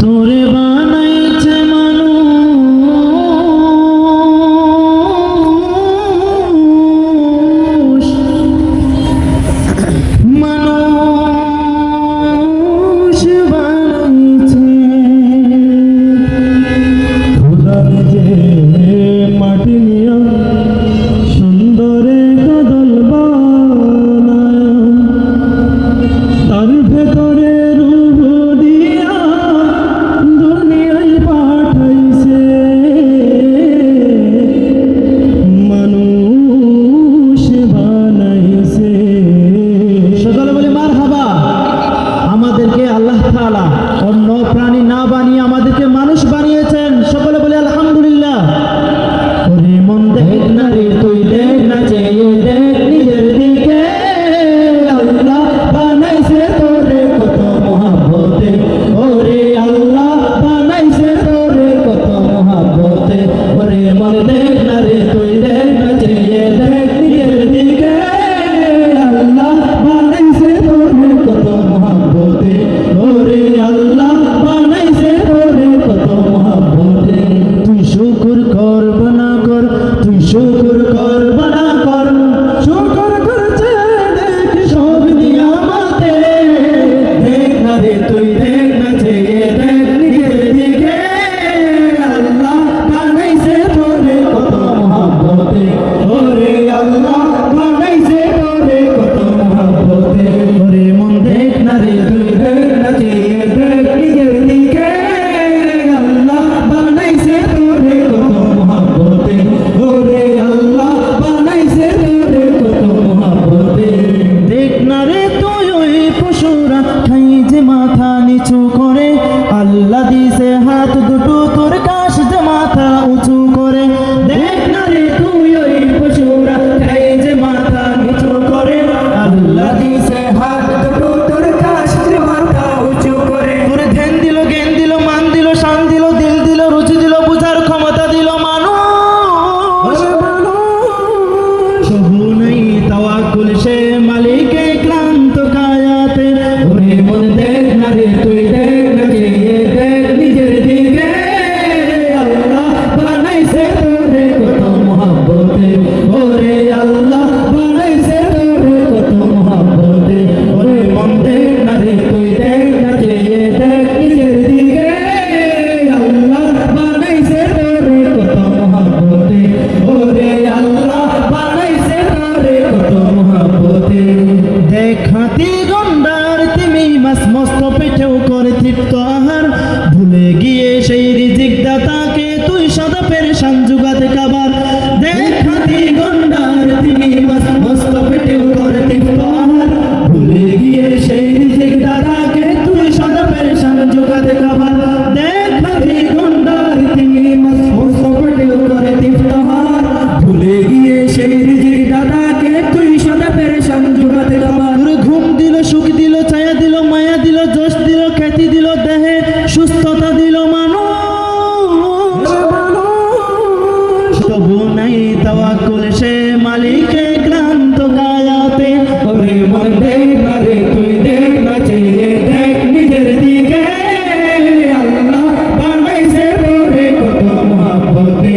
তোরে বানাইছে মানুষ, মানুষ বানাইছে খোদা নিজে মাটি নিয়া সুন্দরে কাদল বানায়, তার ভেতরে রূহ দিয়া দুনিয়ায় পাঠাইছে মানুষ বানাইছে। সকলে বলে মারহাবা। আমাদেরকে আল্লাহ তাআলা অন্য প্রাণী না বানিয়ে আমাদেরকে মানুষ বানিয়েছেন। সকলে বলে আলহামদুলিল্লাহ। ওরে মন দেখ না রে তুই দেখ না, চেয়ে দেখ নিজের দিকে, আল্লাহ বানাইছে তোরে কত মহব্বতে। ওরে আল্লাহ বানাইছে তোরে কত মহব্বতে। ওরে মন দেখ না রে তুই দেখ না, চেয়ে দেখ নিজের দিকে, আল্লাহ বানাইছে তোরে কত মহব্বতে। ওরে আল্লাহ বানাইছে তোরে কত মহব্বতে। তুই শুকর কর বানা কর, তুই শুকর কর বানা কর, শুকর করছে দেখ সব নিয়ামতে। দেখ না রে তুই দেখ না, চেয়ে দেখ নিজের দিকে, আল্লাহ বানাইছে তোরে কত মহব্বতে। ওরে আল্লাহ বানাইছে তোরে কত মহব্বতে। ওরে মন দেখ না রে তুই দেখ না, চেয়ে দেখ নিজের দিকে, আল্লাহ বানাইছে তোরে কত মহব্বতে। ওরে আল্লাহ বানাইছে তোরে কত মহব্বতে। দেখ না রে তুই ওই পশুরা খাই যে মাথা নিচু করে, আল্লাহ দিছে হাত দুটো তোর কাশ যে মাথা উঁচু করে। দেখ না রে তুই ওই পশুরা খাই যে মাথা নিচু করে, আল্লাহ দিছে হাত দুটো তোর কাশ যে মাথা উঁচু করে। তোর ধ্যান দিল, জ্ঞান দিল, মান দিল, শান দিল, দিল দিল, রুচি দিল, বুঝার ক্ষমতা দিল মানুষ। সহু নাই তাওয়াক্কুল সে মালিকে ক্লান্ত কায়াতে। ওরে মন দেখ না রে তুই দেখ না, চেয়ে দেখ নিজের দিকে, আল্লাহ বানাইছে তোরে কত মহব্বতে। ওরে আল্লাহ বানাইছে তোরে কত মহব্বতে। ওরে মন দেখ না রে তুই দেখ না, চেয়ে দেখ নিজের দিকে, আল্লাহ বানাইছে তোরে কত মহব্বতে। ওরে আল্লাহ বানাইছে তোরে কত মহব্বতে। দেখ হাতি গন্ডার তিমি মাছ মস্ত পেটেও করে তৃপ্ত আহার, ভুলে গিয়ে সেই রিজিক দাতাকে তুই সদা পেরেশান জুগাতে কাবার। দেখ হাতি গন্ডার তিমি মাছ মস্ত পেটেও করে তৃপ্ত আহার, ভুলে গিয়ে সেই রিজিক দাতাকে তুই সদা পেরেশান জুগাতে কাবার। দেখ হাতি গন্ডার তিমি মাছ মস্ত পেটেও করে তৃপ্ত আহার, ভুলে গিয়ে সেই রিজিক দাতাকে তুই সদা পেরেশান জুগাতে কাবার। ঘুম দিল, সুখ দিল, ছায়া দিল, মায়া দিল, যশ দিল, খ্যাতি দিল, দেহে সুস্থতা দিল মানুষ। তবু নাই তাওয়াক্কুল সে মালিকে ক্লান্ত কায়াতে। ওরে মন দেখ না রে তুই দেখ না, চেয়ে দেখ নিজের দিকে, আল্লাহ বানাইছে তোরে কত মহব্বতে।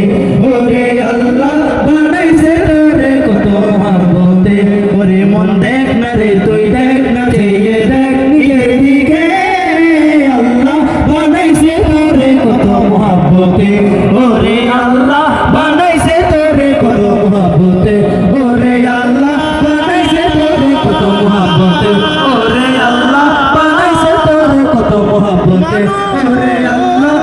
ওরে আল্লাহ বানাইছে তোরে কত মহব্বতে। ওরে মন দেখ না রে তুই দেখ না, চেয়ে দেখ নিজের দিকে, আল্লাহ বানাইছে তোরে কত মহব্বতে। ওরে আল্লাহ বানাইছে তোরে কত মহব্বতে। ওরে আল্লাহ বানাইছে তোরে কত মহব্বতে। ওরে আল্লাহ বানাইছে তোরে কত মহব্বতে। ওরে আল্লাহ